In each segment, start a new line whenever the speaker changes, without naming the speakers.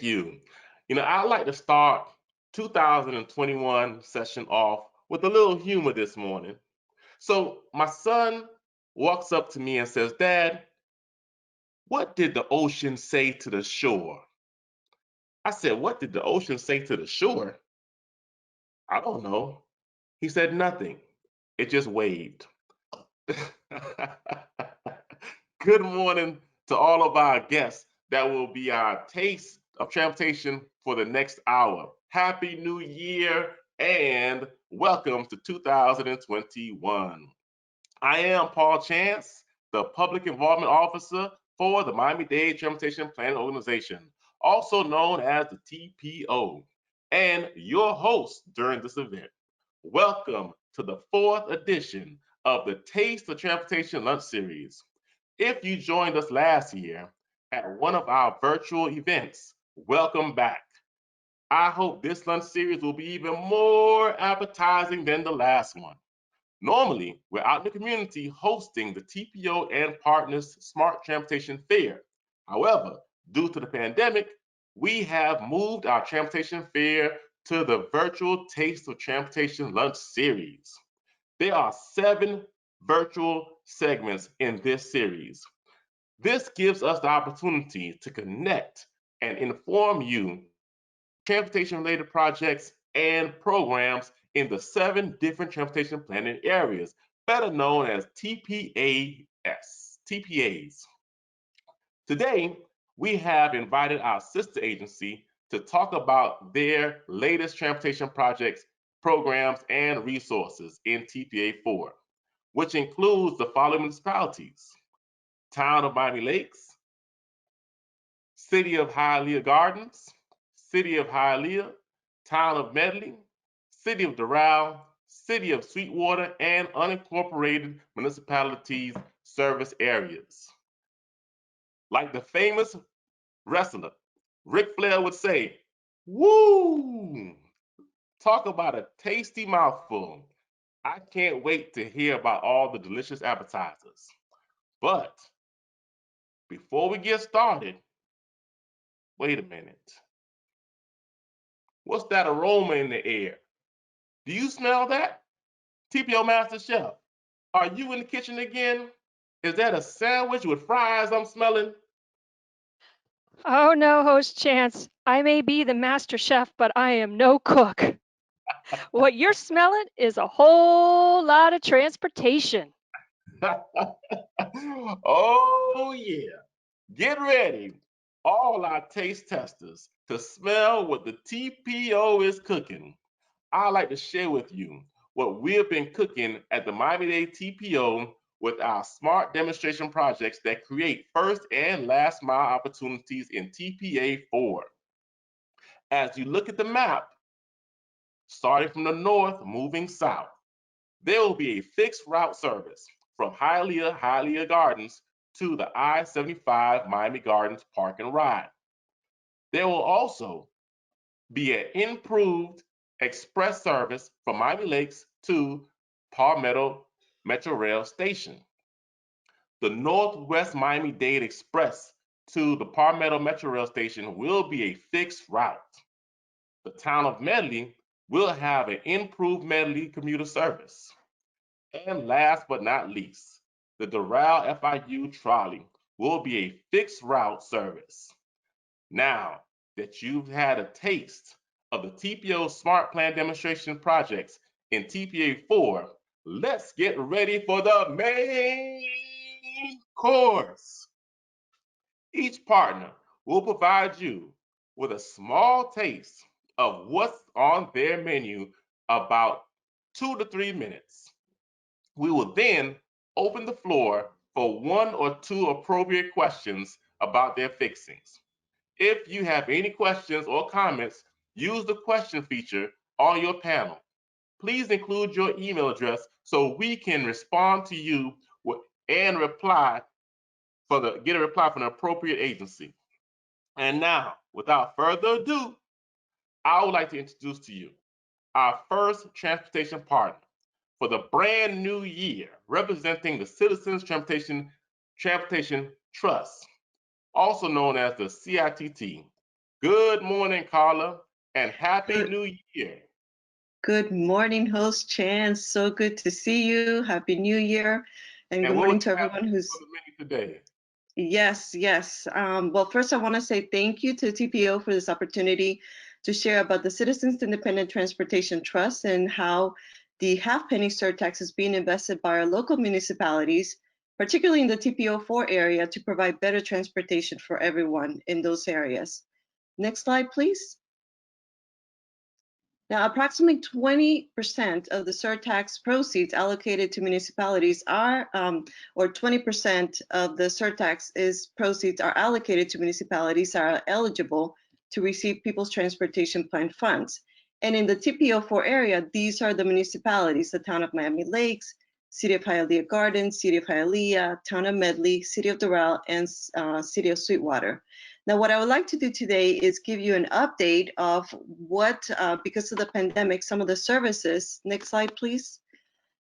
Thank you. I'd like to start 2021 session off with a little humor this morning. So, my son walks up to me and says, Dad, what did the ocean say to the shore? I said, What did the ocean say to the shore? I don't know. He said, Nothing. It just waved. Good morning to all of our guests that will be our taste of transportation for the next hour. Happy New Year and welcome to 2021. I am Paul Chance, the Public Involvement Officer for the Miami-Dade Transportation Planning Organization, also known as the TPO, and your host during this event. Welcome to the fourth edition of the Taste of Transportation Lunch Series. If you joined us last year at one of our virtual events, welcome back. I hope this lunch series will be even more appetizing than the last one. Normally, we're out in the community hosting the TPO and Partners Smart Transportation Fair. However, due to the pandemic, we have moved our transportation fair to the virtual Taste of Transportation Lunch Series. There are 7 virtual segments in this series. This gives us the opportunity to connect and inform you transportation related projects and programs in the 7 different transportation planning areas, better known as TPAs. Today, we have invited our sister agency to talk about their latest transportation projects, programs, and resources in TPA 4, which includes the following municipalities: Town of Miami Lakes, City of Hialeah Gardens, City of Hialeah, Town of Medley, City of Doral, City of Sweetwater, and unincorporated municipalities service areas. Like the famous wrestler Ric Flair would say, woo! Talk about a tasty mouthful. I can't wait to hear about all the delicious appetizers. But before we get started, wait a minute. What's that aroma in the air? Do you smell that? TPO Master Chef, are you in the kitchen again? Is that a sandwich with fries I'm smelling?
Oh no, host Chance. I may be the master chef, but I am no cook. What you're smelling is a whole lot of transportation.
Oh, yeah. Get ready, all our taste testers, to smell what the TPO is cooking. I'd like to share with you what we've been cooking at the Miami-Dade TPO with our smart demonstration projects that create first and last mile opportunities in TPA 4. As you look at the map, starting from the north, moving south, there will be a fixed route service from Hialeah Gardens to the I-75 Miami Gardens Park and Ride. There will also be an improved express service from Miami Lakes to Palmetto Metro Rail Station. The Northwest Miami-Dade Express to the Palmetto Metro Rail Station will be a fixed route. The town of Medley will have an improved Medley commuter service. And last but not least, the Doral FIU trolley will be a fixed route service. Now that you've had a taste of the TPO Smart Plan demonstration projects in TPA 4, let's get ready for the main course. Each partner will provide you with a small taste of what's on their menu about 2 to 3 minutes. We will then open the floor for 1 or 2 appropriate questions about their fixings. If you have any questions or comments, use the question feature on your panel. Please include your email address so we can respond to you and get a reply from the appropriate agency. And now, without further ado, I would like to introduce to you our first transportation partner for the brand new year, representing the Citizens Transportation Trust, also known as the CITT. Good morning, Carla, and Happy
Good,
New Year.
good morning, host Chance. So good to see you. Happy New Year. And
And
good
what would
morning
you
to
have
everyone
on
who's,
the menu today?
yes. Well, first, I want to say thank you to TPO for this opportunity to share about the Citizens Independent Transportation Trust and how the half penny surtax is being invested by our local municipalities, particularly in the TPO 4 area, to provide better transportation for everyone in those areas. Next slide, please. Now, approximately 20% of the surtax proceeds allocated to municipalities or 20% of the surtax proceeds are allocated to municipalities that are eligible to receive People's Transportation Plan funds. And in the TPO4 area, these are the municipalities: the town of Miami Lakes, City of Hialeah Gardens, City of Hialeah, town of Medley, City of Doral, and City of Sweetwater. Now, what I would like to do today is give you an update of what, because of the pandemic, some of the services, next slide, please.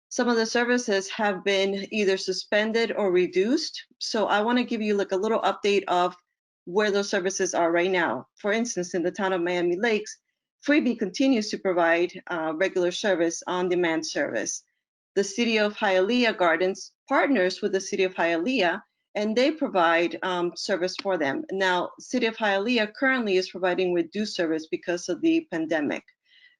Some of the services have been either suspended or reduced. So I want to give you like a little update of where those services are right now. For instance, in the town of Miami Lakes, Freebie continues to provide regular service, on-demand service. The City of Hialeah Gardens partners with the City of Hialeah, and they provide service for them. Now, City of Hialeah currently is providing reduced service because of the pandemic.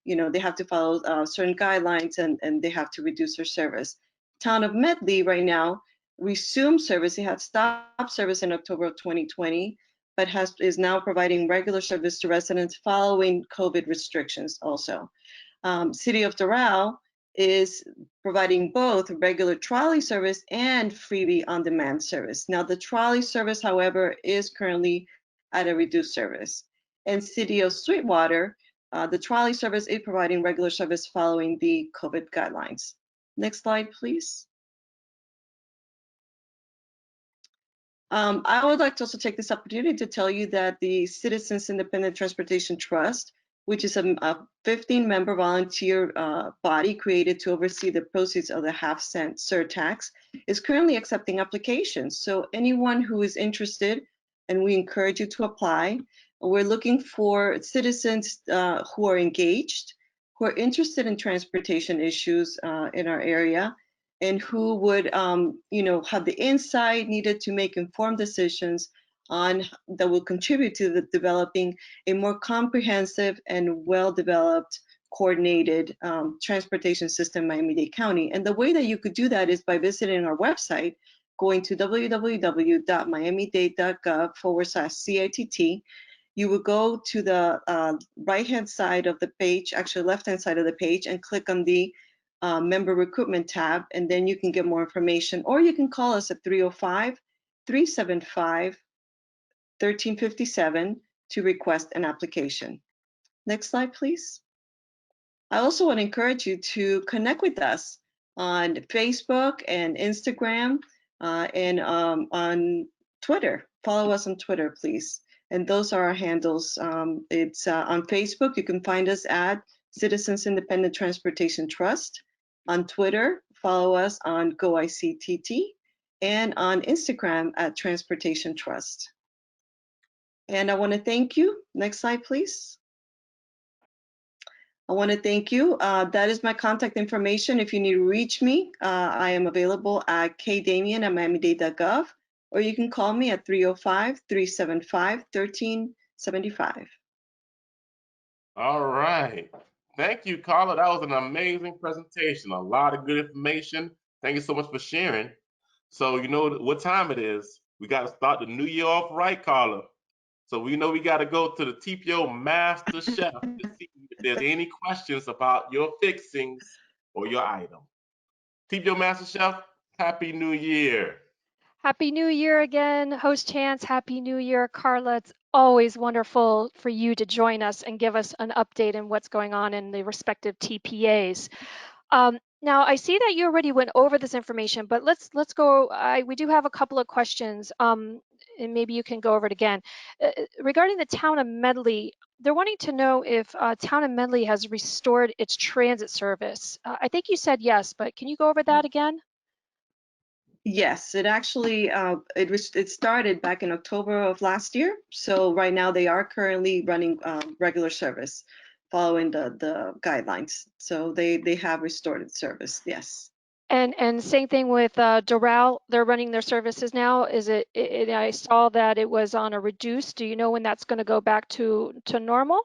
You know, they have to follow certain guidelines, and they have to reduce their service. Town of Medley right now resumed service. They had stopped service in October of 2020, but is now providing regular service to residents following COVID restrictions also. City of Doral is providing both regular trolley service and freebie on-demand service. Now, the trolley service, however, is currently at a reduced service. And City of Sweetwater, the trolley service is providing regular service following the COVID guidelines. Next slide, please. I would like to also take this opportunity to tell you that the Citizens Independent Transportation Trust, which is a 15-member volunteer body created to oversee the proceeds of the half-cent surtax, is currently accepting applications. So anyone who is interested, and we encourage you to apply, we're looking for citizens who are engaged, who are interested in transportation issues in our area, and who would have the insight needed to make informed decisions that will contribute to the developing a more comprehensive and well-developed coordinated transportation system in Miami-Dade County. And the way that you could do that is by visiting our website, going to www.miamidade.gov/CITT. You will go to the right-hand side of the page, actually left-hand side of the page, and click on the member recruitment tab, and then you can get more information, or you can call us at 305-375-1357 to request an application. Next slide, please. I also want to encourage you to connect with us on Facebook and Instagram and on Twitter. Follow us on Twitter, please. And those are our handles. It's on Facebook. You can find us at Citizens Independent Transportation Trust. On Twitter, follow us on GoICTT, and on Instagram at Transportation Trust. And I want to thank you. Next slide, please. I want to thank you. That is my contact information. If you need to reach me, I am available at kdamian@miamidade.gov, or you can call me at 305-375-1375.
All right. Thank you, Carla. That was an amazing presentation. A lot of good information. Thank you so much for sharing. So you know what time it is. We got to start the new year off right, Carla. So we know we got to go to the TPO Master Chef to see if there's any questions about your fixings or your item. TPO Master Chef, Happy New Year.
Happy New Year again, host Chance. Happy New Year, Carla. It's always wonderful for you to join us and give us an update on what's going on in the respective TPAs. Now, I see that you already went over this information, but let's go. We do have a couple of questions, and maybe you can go over it again. Regarding the town of Medley, they're wanting to know if town of Medley has restored its transit service. I think you said yes, but can you go over that again?
Yes, it actually it started back in October of last year. So right now they are currently running regular service, following the guidelines. So they have restored service. Yes.
And same thing with Doral. They're running their services now. Is I saw that it was on a reduced. Do you know when that's going to go back to normal?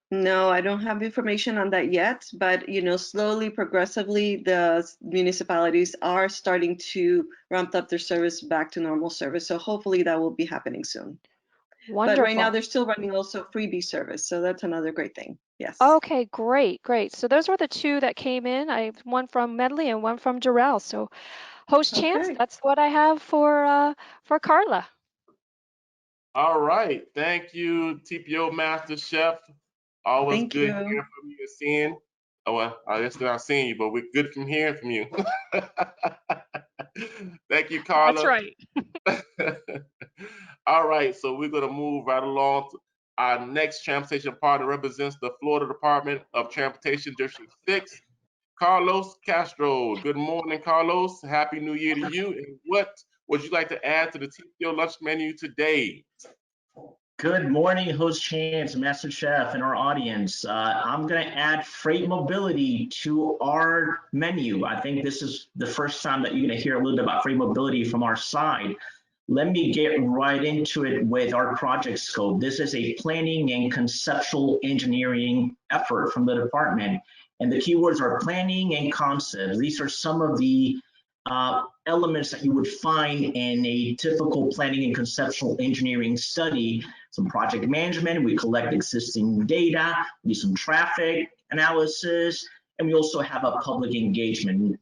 No, I don't have information on that yet, but slowly, progressively, the municipalities are starting to ramp up their service back to normal service. So hopefully that will be happening soon. But right now
Wonderful.
they're still running also freebie service, so that's another great thing. Yes.
Okay, great, great. So those were the two that came in. I have one from Medley and one from Doral. So host Chance,
Okay.
that's what I have for Carla.
All right. Thank you, TPO Master Chef. Always
Thank
good
you.
hearing from you and seeing. Oh, well, I guess they're not seeing you, but we're good from hearing from you. Thank you,
That's
Carla.
right.
All right, so we're going to move right along. Our next transportation partner represents the Florida Department of Transportation District 6, Carlos Castro. Good morning, Carlos. Happy New Year to you. And what would you like to add to the TPO lunch menu today?
Good morning, host Chance, Master Chef, and our audience. I'm going to add freight mobility to our menu. I think this is the first time that you're going to hear a little bit about freight mobility from our side. Let me get right into it with our project scope. This is a planning and conceptual engineering effort from the department. And the keywords are planning and concepts. These are some of the elements that you would find in a typical planning and conceptual engineering study. Some project management, we collect existing data, we do some traffic analysis, and we also have a public engagement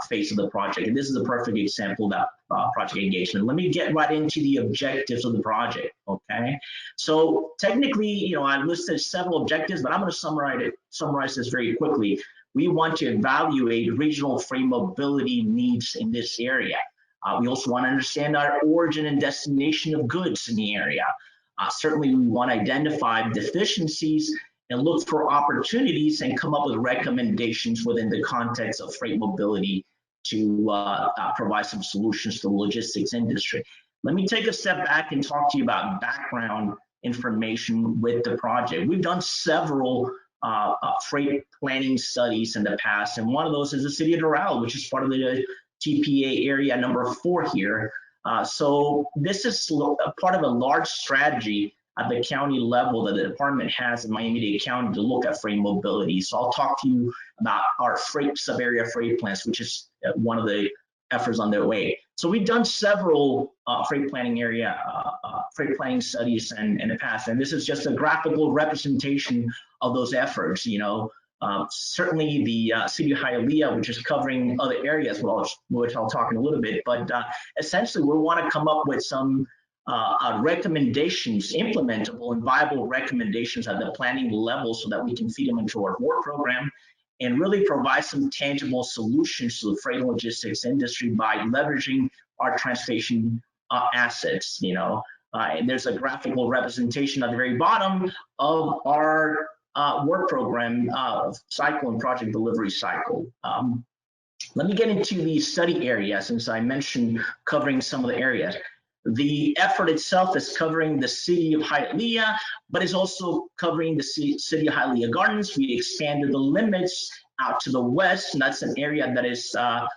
phase of the project. And this is a perfect example of that project engagement. Let me get right into the objectives of the project, okay? So technically, I listed several objectives, but I'm gonna summarize this very quickly. We want to evaluate regional freight mobility needs in this area. We also want to understand our origin and destination of goods in the area. Certainly, we want to identify deficiencies and look for opportunities and come up with recommendations within the context of freight mobility to provide some solutions to the logistics industry. Let me take a step back and talk to you about background information with the project. We've done several freight planning studies in the past, and one of those is the city of Doral, which is part of the TPA area number 4 here. So this is a part of a large strategy at the county level that the department has in Miami-Dade County to look at freight mobility. So I'll talk to you about our freight sub-area freight plans, which is one of the efforts on their way. So we've done several freight planning studies in the past, and this is just a graphical representation of those efforts. Certainly the city of Hialeah, which is covering other areas, which I'll talk in a little bit, but essentially we want to come up with some recommendations, implementable and viable recommendations at the planning level so that we can feed them into our work program and really provide some tangible solutions to the freight and logistics industry by leveraging our transportation assets. And there's a graphical representation at the very bottom of our work program cycle and project delivery cycle. Let me get into the study area since I mentioned covering some of the areas. The effort itself is covering the city of Hialeah, but it's also covering the city of Hialeah Gardens. We expanded the limits out to the west, and that's an area that is going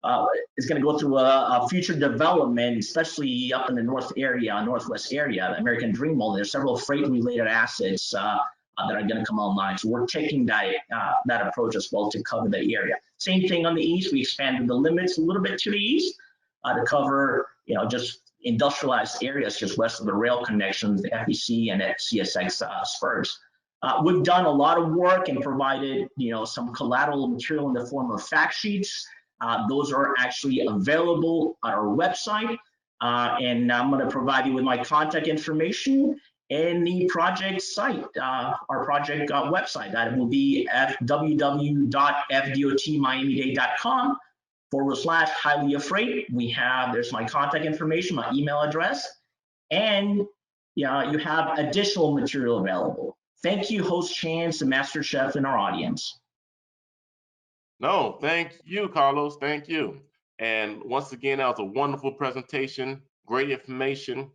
to go through a future development, especially up in the northwest area, the American Dream Mall. There's several freight-related assets that are going to come online. So we're taking that approach as well to cover the area. Same thing on the east. We expanded the limits a little bit to the east to cover, just industrialized areas just west of the rail connections, the FEC and CSX spurs. We've done a lot of work and provided, some collateral material in the form of fact sheets. Those are actually available on our website. And I'm going to provide you with my contact information and the project site, our project website. That will be at www.fdotmiamidade.com/Hialeah Freight. There's my contact information, my email address, and you have additional material available. Thank you, host Chance and Master Chef and our audience.
No, thank you, Carlos. Thank you. And once again, that was a wonderful presentation, great information.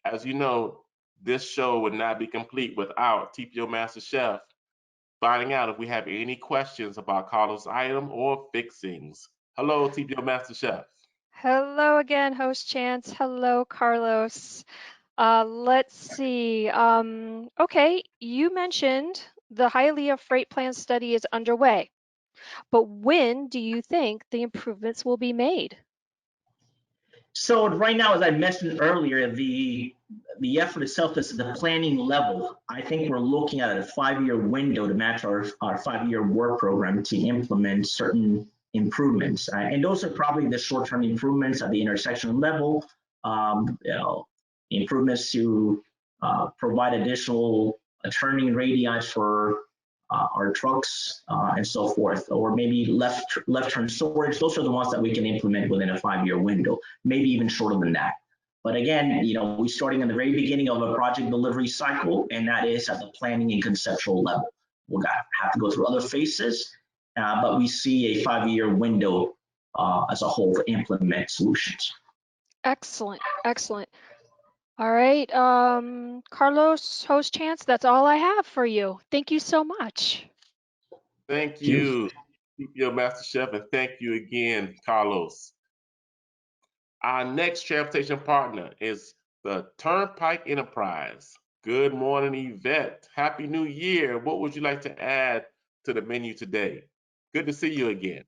As you know, this show would not be complete without TPO Master Chef finding out if we have any questions about Carlos' item or fixings. Hello, TPO Master Chef.
Hello again, Host Chance. Hello, Carlos. Let's see. Okay, you mentioned the Hialeah Freight Plan study is underway, but when do you think the improvements will be made?
So right now, as I mentioned earlier, the effort itself is the planning level. I think we're looking at a 5-year window to match our 5-year work program to implement certain improvements. And those are probably the short-term improvements at the intersection level, improvements to provide additional turning radii for our trucks and so forth, or maybe left turn storage. Those are the ones that we can implement within a 5-year window, maybe even shorter than that. But again, we're starting in the very beginning of a project delivery cycle, and that is at the planning and conceptual level. We'll have to go through other phases, but we see a 5-year window as a whole to implement solutions.
Excellent, excellent. All right, Carlos, Host Chance, that's all I have for you. Thank you so much.
Thank you, TPO Master Chef, and thank you again, Carlos. Our next transportation partner is the Turnpike Enterprise. Good morning, Yvette. Happy New Year. What would you like to add to the menu today? Good to see you again.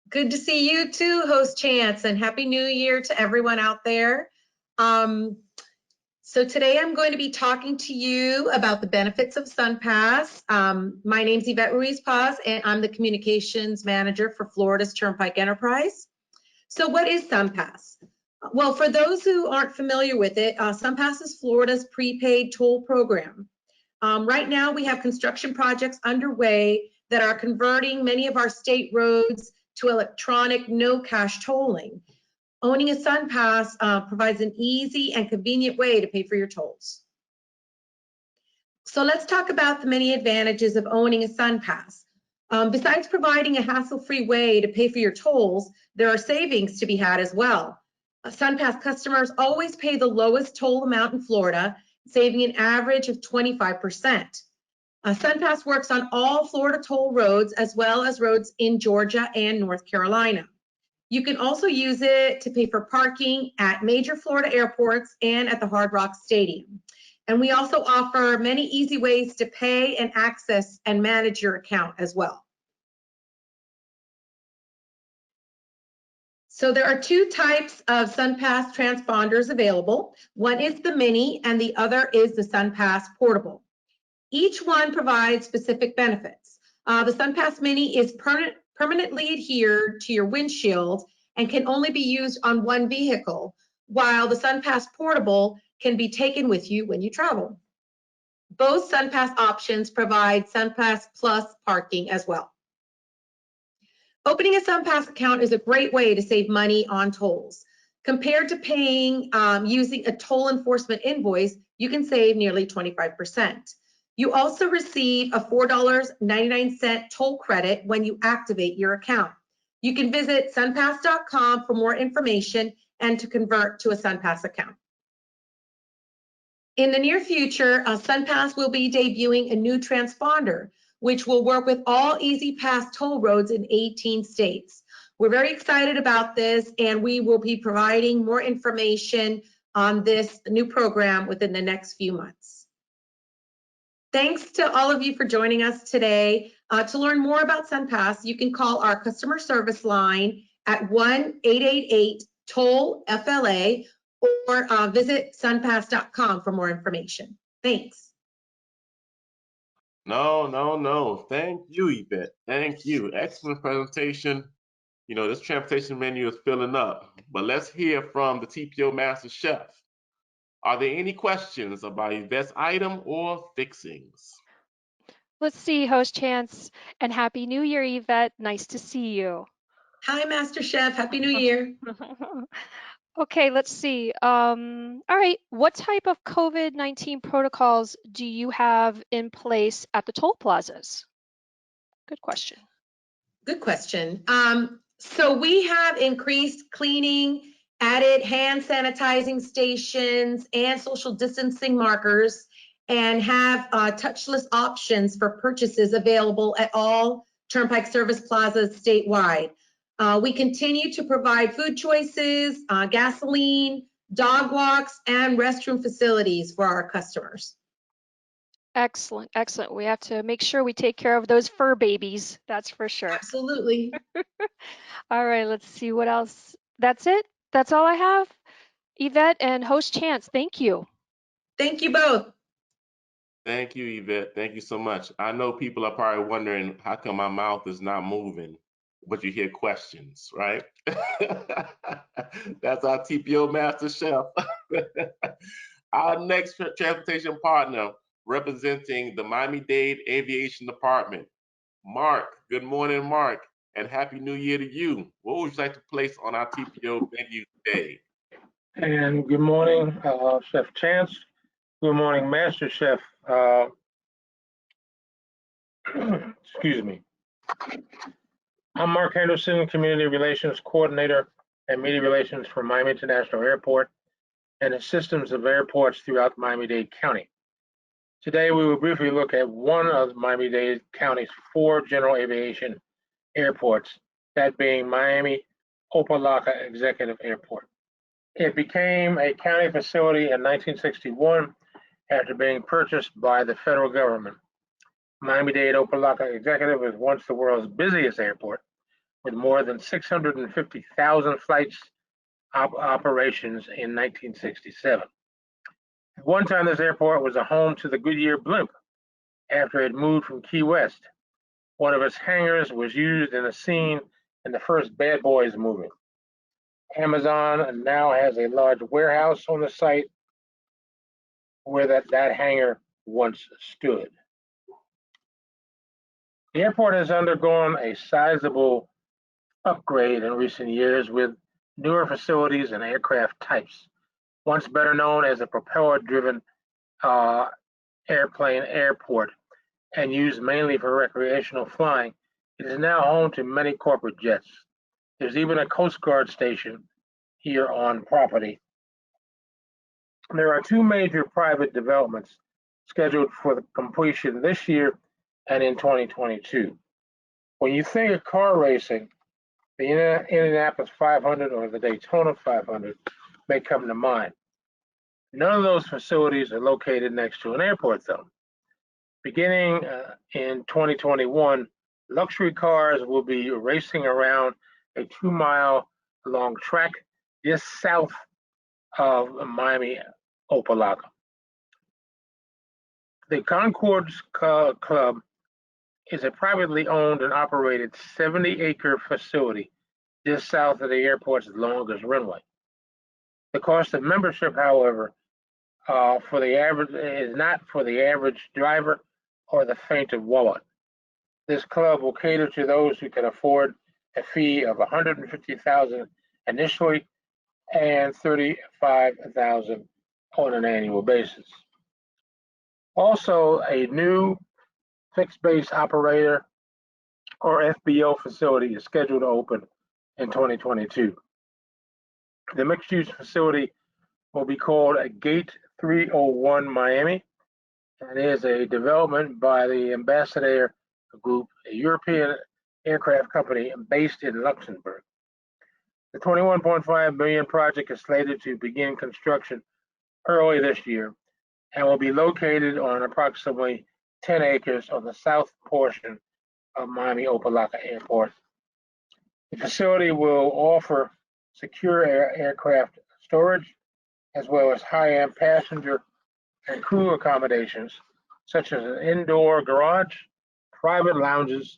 Good to see you too, Host Chance, and Happy New Year to everyone out there. So today I'm going to be talking to you about the benefits of SunPass. My name's Yvette Ruiz-Paz, and I'm the Communications Manager for Florida's Turnpike Enterprise. So what is SunPass? Well, for those who aren't familiar with it, SunPass is Florida's prepaid toll program. Right now we have construction projects underway that are converting many of our state roads to electronic no cash tolling. Owning a SunPass provides an easy and convenient way to pay for your tolls. So let's talk about the many advantages of owning a SunPass. Besides providing a hassle-free way to pay for your tolls, there are savings to be had as well. SunPass customers always pay the lowest toll amount in Florida, saving an average of 25%. SunPass works on all Florida toll roads as well as roads in Georgia and North Carolina. You can also use it to pay for parking at major Florida airports and at the Hard Rock Stadium. And we also offer many easy ways to pay and access and manage your account as well. So there are two types of SunPass transponders available. One is the Mini and the other is the SunPass Portable. Each one provides specific benefits. The SunPass Mini is permanently adhered to your windshield and can only be used on one vehicle, while the SunPass Portable can be taken with you when you travel. Both SunPass options provide SunPass Plus parking as well. Opening a SunPass account is a great way to save money on tolls. Compared to paying using a toll enforcement invoice, you can save nearly 25%. You also receive a $4.99 toll credit when you activate your account. You can visit sunpass.com for more information and to convert to a SunPass account. In the near future, SunPass will be debuting a new transponder, which will work with all Easy Pass toll roads in 18 states. We're very excited about this, and we will be providing more information on this new program within the next few months. Thanks to all of you for joining us today. To learn more about SunPass, you can call our customer service line at 1-888-TOLL-FLA or visit sunpass.com for more information. Thanks.
No. Thank you, Yvette. Thank you. Excellent presentation. This transportation menu is filling up, but let's hear from the TPO Master Chef. Are there any questions about Yvette's item or fixings?
Let's see, Host Chance, and Happy New Year, Yvette. Nice to see you.
Hi, Master Chef. Happy New Year.
Okay, let's see. All right, what type of COVID-19 protocols do you have in place at the toll plazas? Good question.
Good question. So we have increased cleaning, added hand sanitizing stations and social distancing markers, and have touchless options for purchases available at all Turnpike Service Plazas statewide. We continue to provide food choices, gasoline, dog walks, and restroom facilities for our customers.
Excellent, excellent. We have to make sure we take care of those fur babies. That's for sure.
Absolutely.
All right, let's see what else. That's it. That's all I have. Yvette and host Chance, thank you.
Thank you both.
Thank you, Yvette. Thank you so much. I know people are probably wondering how come my mouth is not moving, but you hear questions, right? That's our TPO Master Chef. Our next transportation partner representing the Miami-Dade Aviation Department, Mark. Good morning, Mark, and Happy New Year to you. What would you like to place on our TPO menu today?
And good morning, Chef Chance. Good morning, Master Chef. Excuse me. I'm Mark Henderson, Community Relations Coordinator and Media Relations for Miami International Airport and the systems of airports throughout Miami-Dade County. Today, we will briefly look at one of Miami-Dade County's 4 general aviation airports, that being Miami-Opa-locka Executive Airport. It became a county facility in 1961 after being purchased by the federal government. Miami-Dade Opa-locka Executive is once the world's busiest airport, with more than 650,000 flights operations in 1967. At one time, this airport was a home to the Goodyear blimp after it moved from Key West. One of its hangars was used in a scene in the first Bad Boys movie. Amazon now has a large warehouse on the site where that hangar once stood. The airport has undergone a sizable upgrade in recent years with newer facilities and aircraft types. Once better known as a propeller-driven airplane airport and used mainly for recreational flying, it is now home to many corporate jets. There's even a Coast Guard station here on property. There are 2 major private developments scheduled for the completion this year and in 2022. When you think of car racing, the Indianapolis 500 or the Daytona 500 may come to mind. None of those facilities are located next to an airport, though. Beginning in 2021, luxury cars will be racing around a 2-mile-long track just south of Miami-Opa-locka. The Concourse Club is a privately owned and operated 70-acre facility just south of the airport's longest runway. The cost of membership, however, is not for the average driver or the faint of wallet. This club will cater to those who can afford a fee of $150,000 initially and $35,000 on an annual basis. Also, a new fixed base operator or FBO facility is scheduled to open in 2022. The mixed use facility will be called a Gate 301 Miami and is a development by the Ambassador Group, a European aircraft company based in Luxembourg. The $21.5 million project is slated to begin construction early this year and will be located on approximately 10 acres on the south portion of Miami-Opa-locka Airport. The facility will offer secure aircraft storage as well as high-end passenger and crew accommodations such as an indoor garage, private lounges,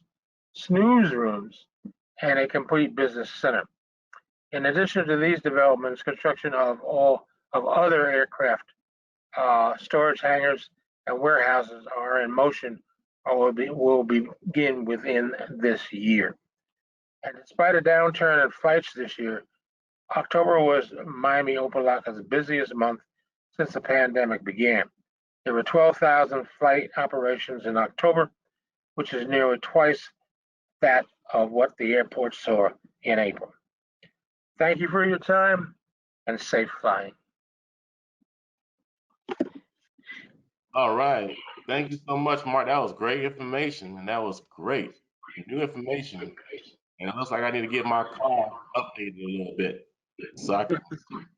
snooze rooms, and a complete business center. In addition to these developments, construction of other aircraft storage hangars and warehouses are in motion or will begin within this year. And despite a downturn in flights this year, October was Miami-Opa-locka's busiest month since the pandemic began. There were 12,000 flight operations in October, which is nearly twice that of what the airport saw in April. Thank you for your time and safe flying.
All right. Thank you so much, Mark. That was great information, and that was great. New information. And it looks like I need to get my car updated a little bit so I can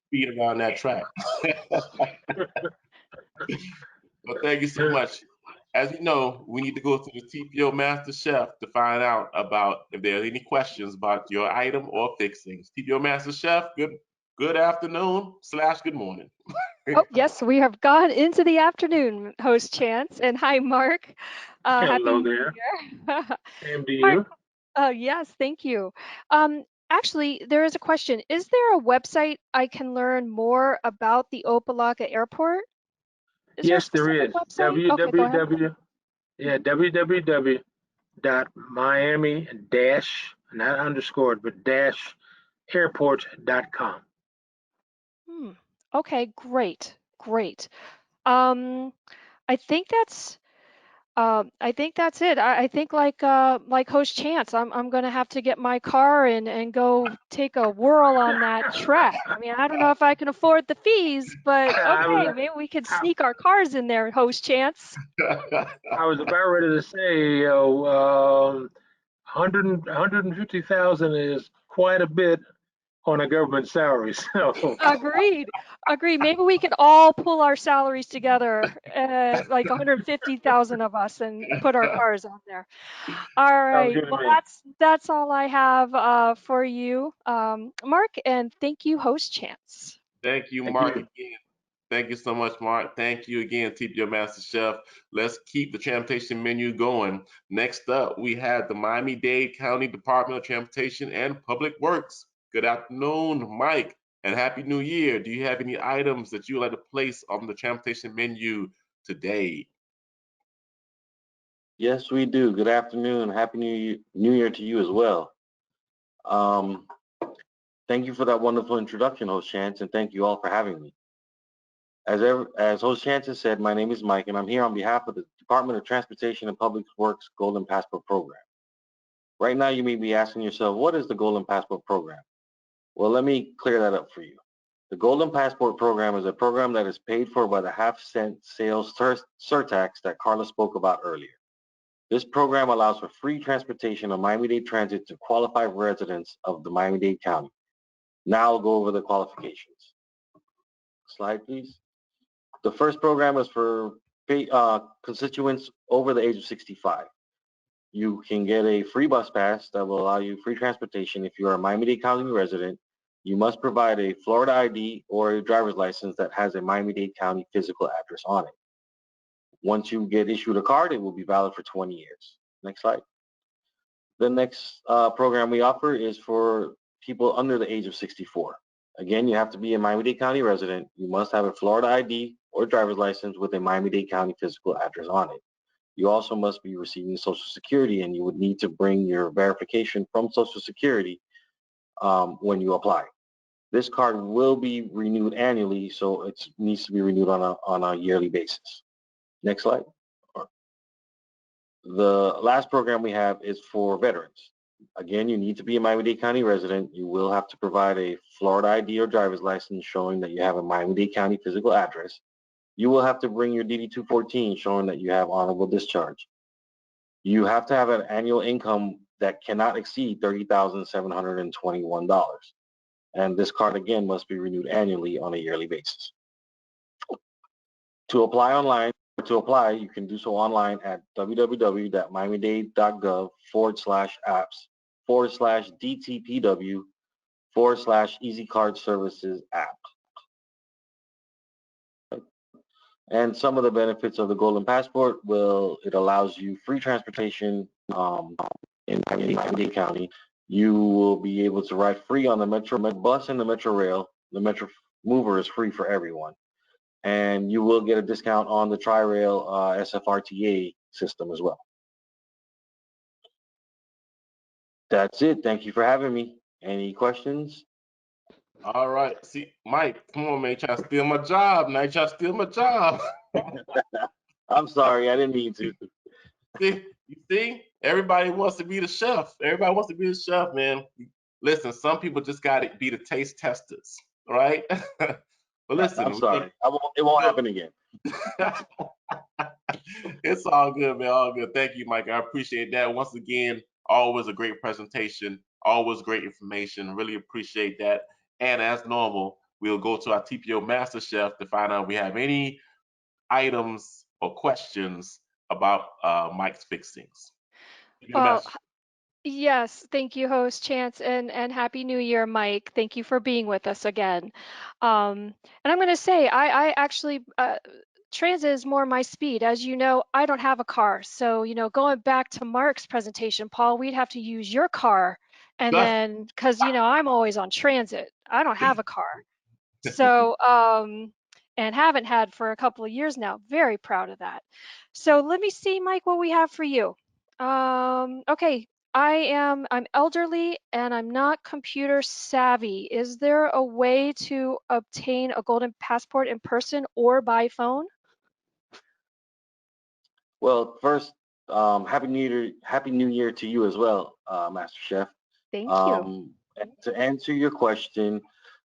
speed around that track. Well, thank you so much. As you know, we need to go to the TPO Master Chef to find out about if there are any questions about your item or fixings. TPO Master Chef, good afternoon / good morning.
Oh, yes, we have gone into the afternoon, host Chance. And hi, Mark. Happy
Hello
New
there.
Year.
Same to
Mark,
you.
yes, thank you. Actually, there is a question. Is there a website I can learn more about the Opa-laka Airport? Is there a
Yes, there
specific
is.
website? Okay, go ahead.
www.miami dash, not underscored, but dash airport.com.
Okay, great, great. Um, I think that's it. I think like Host Chance, I'm gonna have to get my car and go take a whirl on that track. I mean, I don't know if I can afford the fees, but
I
okay,
was
maybe we could
I,
sneak our cars in there, Host Chance.
I was about ready to say, 150,000 is quite a bit on a government salary. So
Agreed. Agreed. Maybe we could all pull our salaries together, like 150,000 of us, and put our cars on there. All
sounds
right.
good to
Well,
me.
that's all I have for you, Mark, and thank you, Host Chance.
Thank you,
Thank
Mark,
you.
again. Thank you so much, Mark. Thank you again, TPO Master Chef. Let's keep the transportation menu going. Next up, we have the Miami-Dade County Department of Transportation and Public Works. Good afternoon, Mike, and Happy New Year. Do you have any items that you would like to place on the transportation menu today?
Yes, we do. Good afternoon. Happy New Year to you as well. Um, Thank you for that wonderful introduction, Host Chance, and thank you all for having me. As Host Chance has said, my name is Mike, and I'm here on behalf of the Department of Transportation and Public Works Golden Passport Program. Right now, you may be asking yourself, what is the Golden Passport Program? Well, let me clear that up for you. The Golden Passport Program is a program that is paid for by the half-cent sales surtax that Carla spoke about earlier. This program allows for free transportation on Miami-Dade Transit to qualified residents of the Miami-Dade County. Now I'll go over the qualifications. Slide, please. The first program is for constituents over the age of 65. You can get a free bus pass that will allow you free transportation if you are a Miami-Dade County resident. You must provide a Florida ID or a driver's license that has a Miami-Dade County physical address on it. Once you get issued a card, it will be valid for 20 years. Next slide. The next program we offer is for people under the age of 64. Again, you have to be a Miami-Dade County resident. You must have a Florida ID or driver's license with a Miami-Dade County physical address on it. You also must be receiving Social Security, and you would need to bring your verification from Social Security when you apply. This card will be renewed annually, so it needs to be renewed on a yearly basis. Next slide. The last program we have is for veterans. Again, you need to be a Miami-Dade County resident. You will have to provide a Florida ID or driver's license showing that you have a Miami-Dade County physical address. You will have to bring your DD-214 showing that you have honorable discharge. You have to have an annual income that cannot exceed $30,721. And this card, again, must be renewed annually on a yearly basis. To apply, you can do so online at www.miamidade.gov/apps/DTPW/Easy Card Services app. And some of the benefits of the Golden Passport, it allows you free transportation in Miami-Dade County. You will be able to ride free on the Metro bus and the Metro Rail. The Metro Mover is free for everyone. And you will get a discount on the Tri-Rail SFRTA system as well. That's it. Thank you for having me. Any questions?
All right. See, Mike, come on, man. You trying to steal my job. Now you trying to steal my job.
I'm sorry. I didn't mean to.
You see? Everybody wants to be the chef. Everybody wants to be the chef, man. listen, some people just got to be the taste testers, right? But listen,
I'm sorry. It won't happen again.
It's all good, man. All good. Thank you, Mike. I appreciate that. Once again, always a great presentation, always great information. Really appreciate that. And as normal, we'll go to our TPO Master Chef to find out if we have any items or questions about Mike's fixings. TPO
Well,
Master Chef.
yes, thank you, host Chance, and Happy New Year, Mike. Thank you for being with us again. And I'm going to say, I actually, transit is more my speed. As you know, I don't have a car. So, going back to Mark's presentation, Paul, we'd have to use your car. And then, because, I'm always on transit, I don't have a car. So, and haven't had for a couple of years now. Very proud of that. So let me see, Mike, what we have for you. Okay, I'm elderly and I'm not computer savvy. Is there a way to obtain a golden passport in person or by phone?
Well, first, Happy New Year to you as well, Master Chef.
Thank you.
And to answer your question,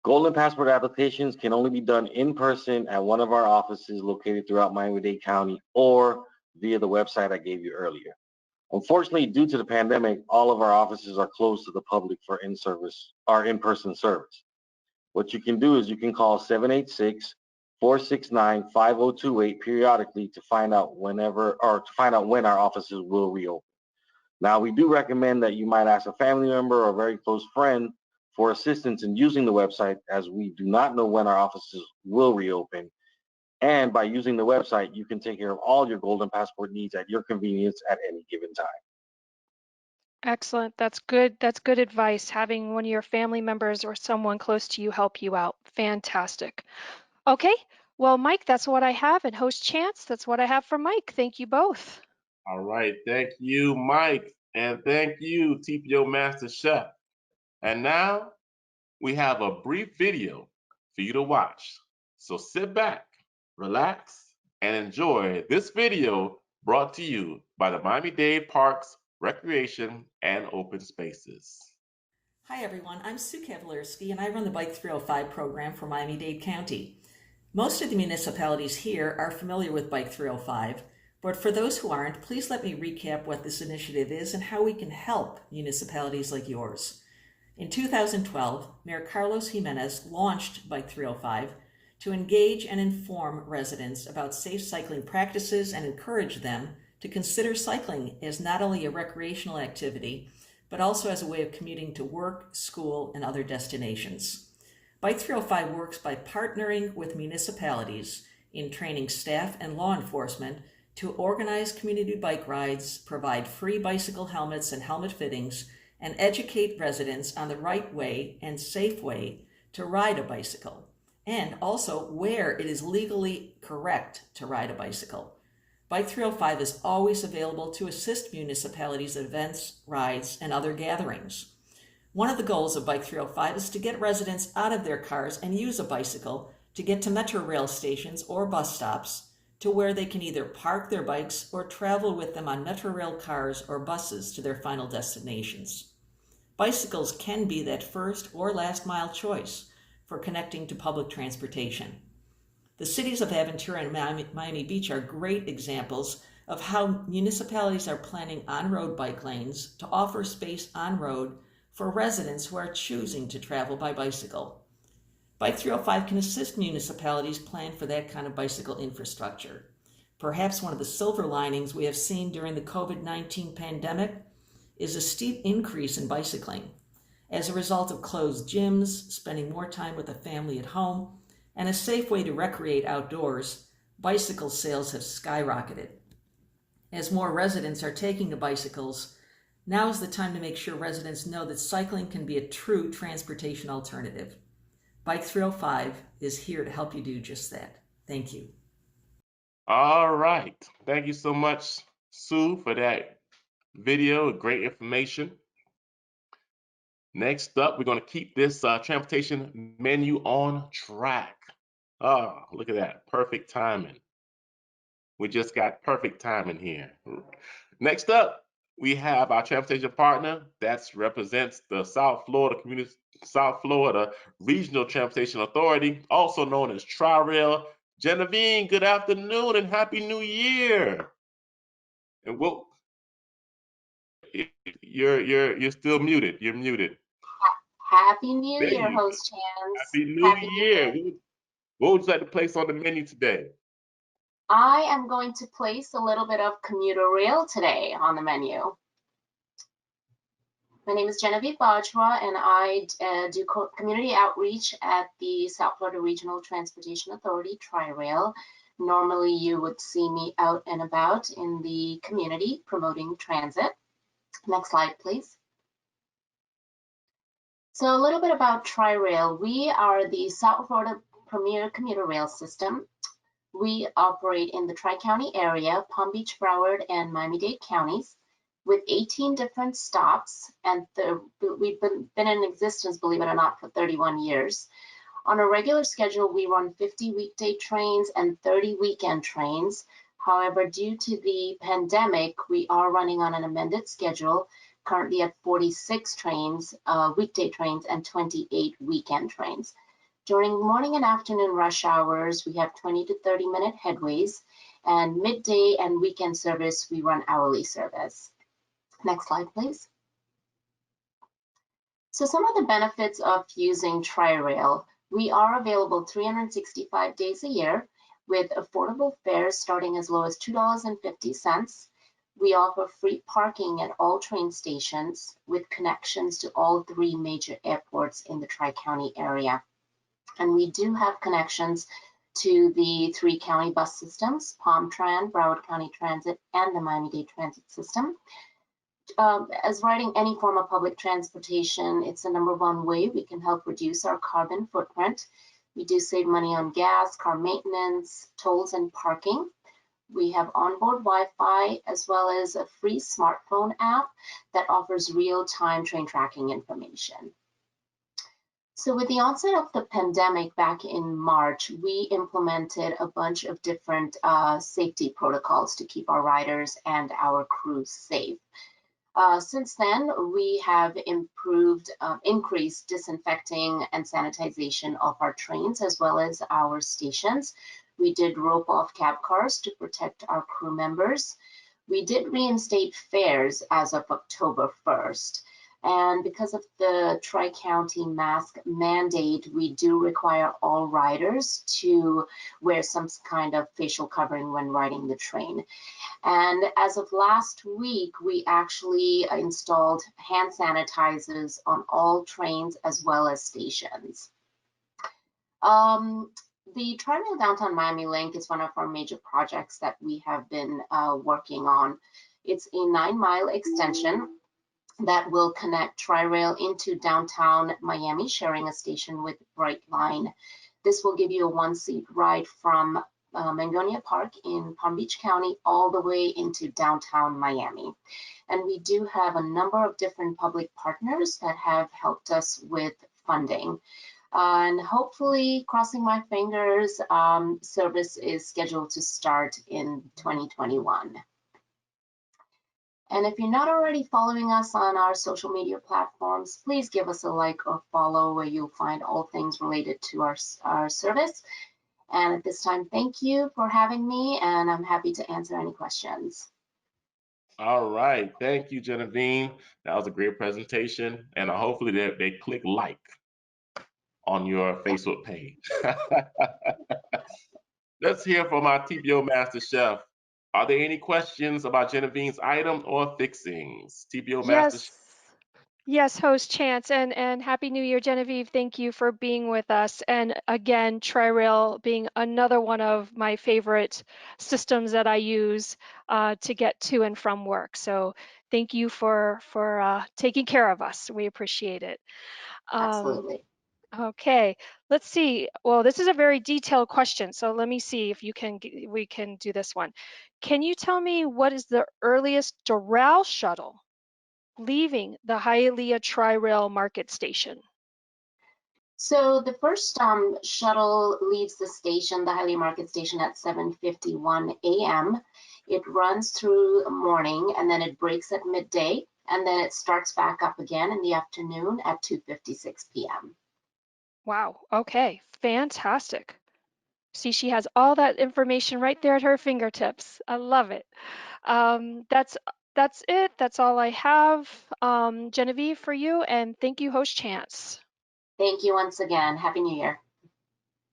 Golden Passport applications can only be done in person at one of our offices located throughout Miami-Dade County or via the website I gave you earlier. Unfortunately, due to the pandemic, all of our offices are closed to the public for in-person service. What you can do is you can call 786-469-5028 periodically to find out when our offices will reopen. Now, we do recommend that you might ask a family member or a very close friend for assistance in using the website, as we do not know when our offices will reopen. And by using the website, you can take care of all your Golden Passport needs at your convenience at any given time.
Excellent. That's good. That's good advice. Having one of your family members or someone close to you help you out. Fantastic. Okay. Well, Mike, that's what I have. And host Chance, that's what I have for Mike. Thank you both.
All right. Thank you, Mike. And thank you, TPO Master Chef. And now we have a brief video for you to watch. So sit back, relax, and enjoy this video brought to you by the Miami-Dade Parks, Recreation, and Open Spaces.
Hi everyone, I'm Sue Kavalersky and I run the Bike 305 program for Miami-Dade County. Most of the municipalities here are familiar with Bike 305, but for those who aren't, please let me recap what this initiative is and how we can help municipalities like yours. In 2012, Mayor Carlos Jimenez launched Bike 305 to engage and inform residents about safe cycling practices and encourage them to consider cycling as not only a recreational activity, but also as a way of commuting to work, school, and other destinations. Bike 305 works by partnering with municipalities in training staff and law enforcement to organize community bike rides, provide free bicycle helmets and helmet fittings, and educate residents on the right way and safe way to ride a bicycle, and also where it is legally correct to ride a bicycle. Bike 305 is always available to assist municipalities at events, rides, and other gatherings. One of the goals of Bike 305 is to get residents out of their cars and use a bicycle to get to metro rail stations or bus stops, to where they can either park their bikes or travel with them on metro rail cars or buses to their final destinations. Bicycles can be that first or last mile choice for connecting to public transportation. The cities of Aventura and Miami Beach are great examples of how municipalities are planning on-road bike lanes to offer space on-road for residents who are choosing to travel by bicycle. Bike 305 can assist municipalities plan for that kind of bicycle infrastructure. Perhaps one of the silver linings we have seen during the COVID-19 pandemic is a steep increase in bicycling. As a result of closed gyms, spending more time with the family at home, and a safe way to recreate outdoors, bicycle sales have skyrocketed. As more residents are taking to bicycles, now is the time to make sure residents know that cycling can be a true transportation alternative. Bike 305 is here to help you do just that. Thank you.
All right. Thank you so much, Sue, for that video. Great information. Next up, we're going to keep this transportation menu on track. Oh, look at that. Perfect timing. We just got perfect timing here. Next up, we have our transportation partner that represents the South Florida Regional Transportation Authority, also known as Tri-Rail. Genevieve, good afternoon and Happy New Year. And what you're still muted. You're muted.
Happy New
There
Year,
you go.
Host Chance.
Happy New
Happy New
Year.
Year.
What would you like to place on the menu today?
I am going to place a little bit of commuter rail today on the menu. My name is Genevieve Bajwa, and I do community outreach at the South Florida Regional Transportation Authority, Tri-Rail. Normally, you would see me out and about in the community promoting transit. Next slide, please. So a little bit about Tri-Rail. We are the South Florida premier commuter rail system. We operate in the Tri-County area, Palm Beach, Broward, and Miami-Dade counties, with 18 different stops, and we've been in existence, believe it or not, for 31 years. On a regular schedule, we run 50 weekday trains and 30 weekend trains. However, due to the pandemic, we are running on an amended schedule, currently at 46 trains, weekday trains, and 28 weekend trains. During morning and afternoon rush hours, we have 20 to 30 minute headways, and midday and weekend service, we run hourly service. Next slide, please. So some of the benefits of using Tri-Rail: we are available 365 days a year with affordable fares starting as low as $2.50. We offer free parking at all train stations with connections to all 3 major airports in the Tri-County area. And we do have connections to the 3 county bus systems, Palm Tran, Broward County Transit, and the Miami-Dade Transit System. As riding any form of public transportation, it's the #1 way we can help reduce our carbon footprint. We do save money on gas, car maintenance, tolls, and parking. We have onboard Wi-Fi, as well as a free smartphone app that offers real-time train tracking information. So with the onset of the pandemic back in March, we implemented a bunch of different safety protocols to keep our riders and our crews safe. Since then, we have increased disinfecting and sanitization of our trains as well as our stations. We did rope off cab cars to protect our crew members. We did reinstate fares as of October 1st. And because of the Tri-County mask mandate, we do require all riders to wear some kind of facial covering when riding the train. And as of last week, we actually installed hand sanitizers on all trains as well as stations. The Tri-Rail Downtown Miami Link is one of our major projects that we have been working on. It's a 9-mile extension that will connect Tri-Rail into downtown Miami, sharing a station with Brightline. This will give you a 1-seat ride from Mangonia Park in Palm Beach County all the way into downtown Miami. And we do have a number of different public partners that have helped us with funding. And hopefully, crossing my fingers, service is scheduled to start in 2021. And if you're not already following us on our social media platforms, please give us a like or follow, where you'll find all things related to our service. And at this time, thank you for having me, and I'm happy to answer any questions.
All right. Thank you, Genevieve. That was a great presentation. And hopefully they click like on your Facebook page. Let's hear from our TPO Master Chef. Are there any questions about Genevieve's item or fixings? TPO Master Chef.
Yes, Host Chance, and Happy New Year, Genevieve. Thank you for being with us. And again, Tri-Rail being another one of my favorite systems that I use to get to and from work. So thank you for taking care of us. We appreciate it.
Absolutely.
Okay, let's see. Well, this is a very detailed question, so let me see if we can do this one. Can you tell me what is the earliest Doral shuttle leaving the Hialeah Tri-Rail Market Station?
So the first shuttle leaves the station, the Hialeah Market Station, at 7:51 a.m. It runs through morning and then it breaks at midday, and then it starts back up again in the afternoon at 2:56 p.m.
Wow. Okay. Fantastic. See, she has all that information right there at her fingertips. I love it. That's it. That's all I have, Genevieve, for you. And thank you, Host Chance.
Thank you once again. Happy New Year.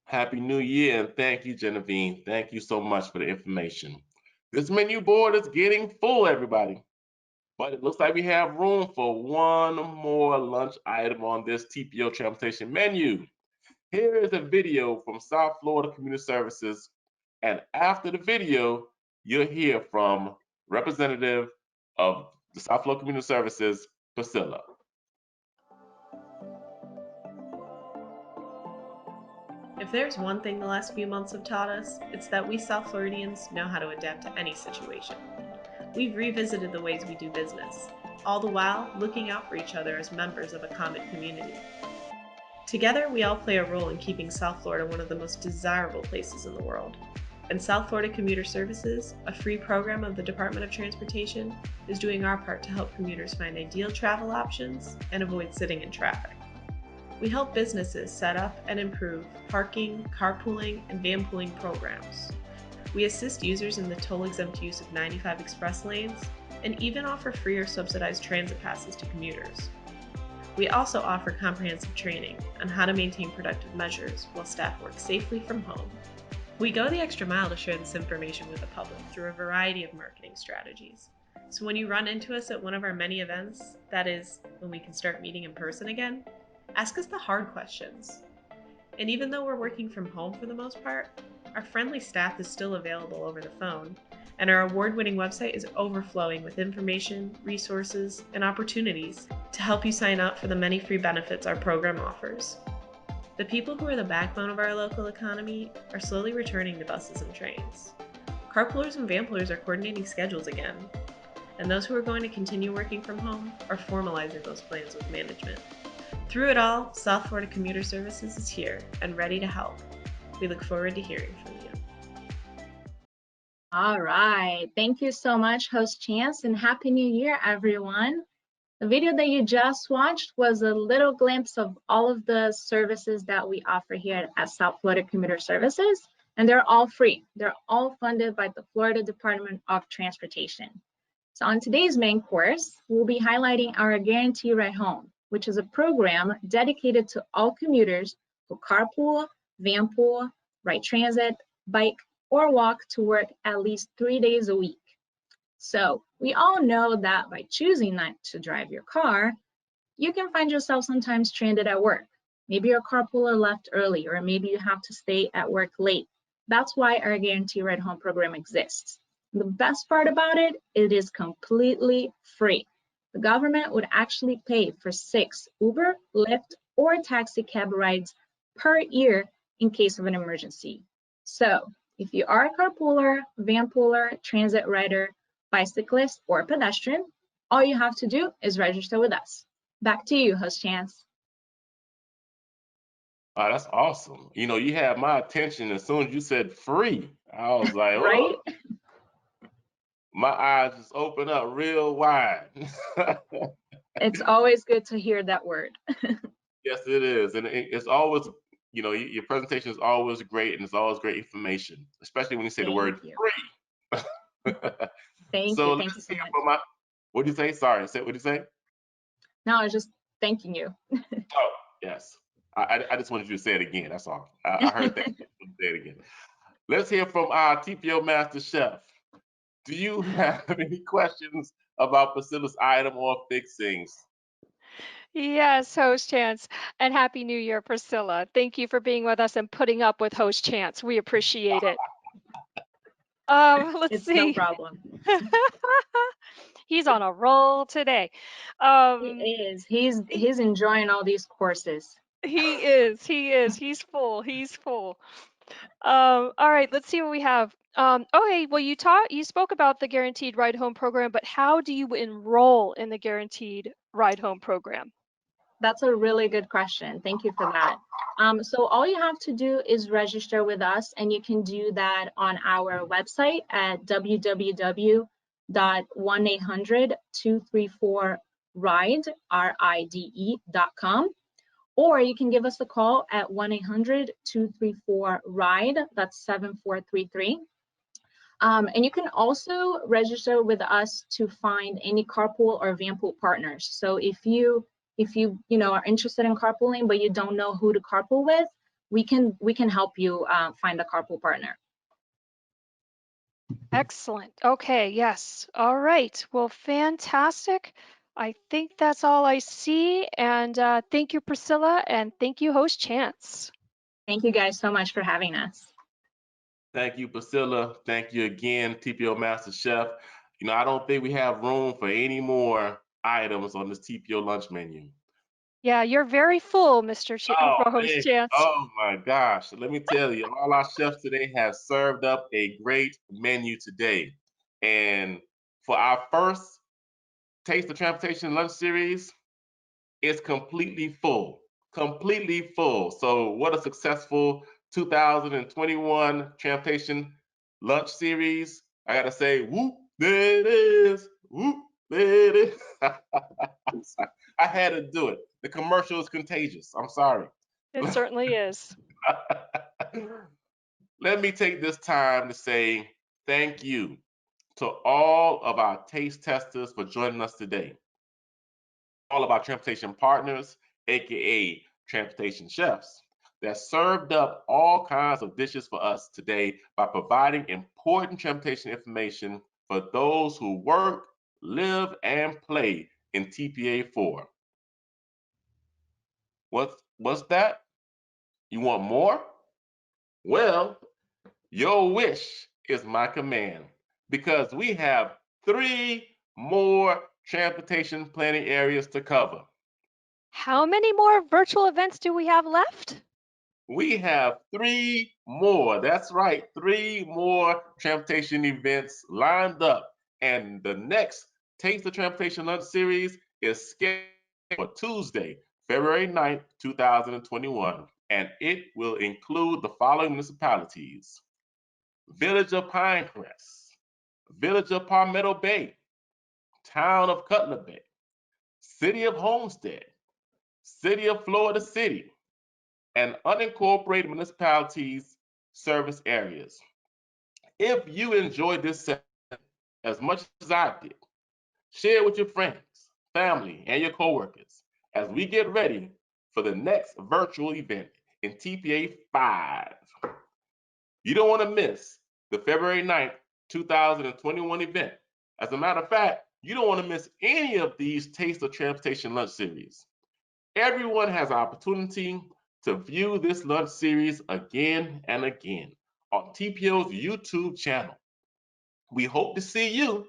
Happy New Year, and thank you, Genevieve. Thank you so much for the information. This menu board is getting full, everybody. But it looks like we have room for one more lunch item on this TPO transportation menu. Here is a video from South Florida Community Services, and after the video, you'll hear from representative of the South Florida Community Services, Priscilla.
If there's one thing the last few months have taught us, it's that we South Floridians know how to adapt to any situation. We've revisited the ways we do business, all the while looking out for each other as members of a common community. Together, we all play a role in keeping South Florida one of the most desirable places in the world. And South Florida Commuter Services, a free program of the Department of Transportation, is doing our part to help commuters find ideal travel options and avoid sitting in traffic. We help businesses set up and improve parking, carpooling, and van pooling programs. We assist users in the toll-exempt use of 95 express lanes and even offer free or subsidized transit passes to commuters. We also offer comprehensive training on how to maintain productive measures while staff work safely from home. We go the extra mile to share this information with the public through a variety of marketing strategies. So when you run into us at one of our many events, that is, when we can start meeting in person again, ask us the hard questions. And even though we're working from home for the most part, our friendly staff is still available over the phone, and our award-winning website is overflowing with information, resources, and opportunities to help you sign up for the many free benefits our program offers. The people who are the backbone of our local economy are slowly returning to buses and trains. Carpoolers and vanpoolers are coordinating schedules again, and those who are going to continue working from home are formalizing those plans with management. Through it all, South Florida Commuter Services is here and ready to help. We look forward to hearing from you.
All right. Thank you so much, Host Chance, and Happy New Year, everyone. The video that you just watched was a little glimpse of all of the services that we offer here at South Florida Commuter Services, and they're all free. They're all funded by the Florida Department of Transportation. So on today's main course, we'll be highlighting our Guarantee Ride Home, which is a program dedicated to all commuters who carpool, vanpool, ride transit, bike, or walk to work at least 3 days a week. So we all know that by choosing not to drive your car, you can find yourself sometimes stranded at work. Maybe your carpooler left early, or maybe you have to stay at work late. That's why our Guarantee Ride Home program exists. The best part about it, it is completely free. The government would actually pay for 6 Uber, Lyft, or taxi cab rides per year in case of an emergency. So if you are a carpooler, vanpooler, transit rider, bicyclist, or pedestrian, all you have to do is register with us. Back to you, Host Chance.
Oh, that's awesome. You know, you had my attention as soon as you said free. I was like, oh,
Right?
my eyes just opened up real wide.
It's always good to hear that word.
Yes, it is. And it's always, you know, your presentation is always great, and it's always great information, especially when you say the word free.
Thank
So
you.
let's
Thank you so
hear
much.
from what did you say? Sorry, what did you say?
No, I was just thanking you.
Oh, yes. I just wanted you to say it again. That's all. I heard that. Say it again. Let's hear from our TPO Master Chef. Do you have any questions about Priscilla's item or fixings?
Yes, Host Chance. And Happy New Year, Priscilla. Thank you for being with us and putting up with Host Chance. We appreciate it. Let's
It's no
see.
problem.
He's on a roll today.
He is. He's enjoying all these courses.
He is. He is. He's full. He's full. All right, let's see what we have. Okay, well, you spoke about the Guaranteed Ride Home program, but how do you enroll in the Guaranteed Ride Home program?
That's a really good question. Thank you for that. So all you have to do is register with us, and you can do that on our website at www.1-800-234-RIDE.com, or you can give us a call at 1-800-234-RIDE, that's 7433. And you can also register with us to find any carpool or vanpool partners. So if you are interested in carpooling but you don't know who to carpool with, we can help you find a carpool partner.
Excellent. Okay, yes. All right. Well, fantastic. I think that's all I see. And thank you, Priscilla, and thank you, host Chance.
Thank you guys so much for having us.
Thank you, Priscilla. Thank you again, TPO Master Chef. I don't think we have room for any more items on this TPO lunch menu.
Yeah, you're very full, Mr. Host Chance.
Oh my gosh. Let me tell you, all our chefs today have served up a great menu today. And for our first Taste of Transportation lunch series, it's completely full. Completely full. So what a successful 2021 Transportation lunch series. I gotta say, whoop, there it is. Whoop, there it is. I had to do it. The commercial is contagious. I'm sorry.
It certainly is.
Let me take this time to say thank you to all of our taste testers for joining us today. All of our transportation partners, aka transportation chefs, that served up all kinds of dishes for us today by providing important transportation information for those who work, live, and play in TPA 4. What's that? You want more? Well, your wish is my command, because we have 3 more transportation planning areas to cover.
How many more virtual events do we have left?
We have 3 more. That's right, 3 more transportation events lined up. And the next Taste of Transportation Lunch Series is scheduled for Tuesday, February 9th, 2021. And it will include the following municipalities: Village of Pinecrest, Village of Palmetto Bay, Town of Cutler Bay, City of Homestead, City of Florida City, and unincorporated municipalities service areas. If you enjoyed this session as much as I did, share it with your friends, family, and your coworkers as we get ready for the next virtual event in TPA 5. You don't want to miss the February 9th, 2021 event. As a matter of fact, you don't want to miss any of these Taste of Transportation lunch series. Everyone has an opportunity to view this lunch series again and again on TPO's YouTube channel. We hope to see you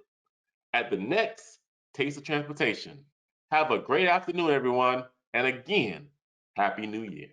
at the next Taste of Transportation. Have a great afternoon, everyone, and again, Happy New Year.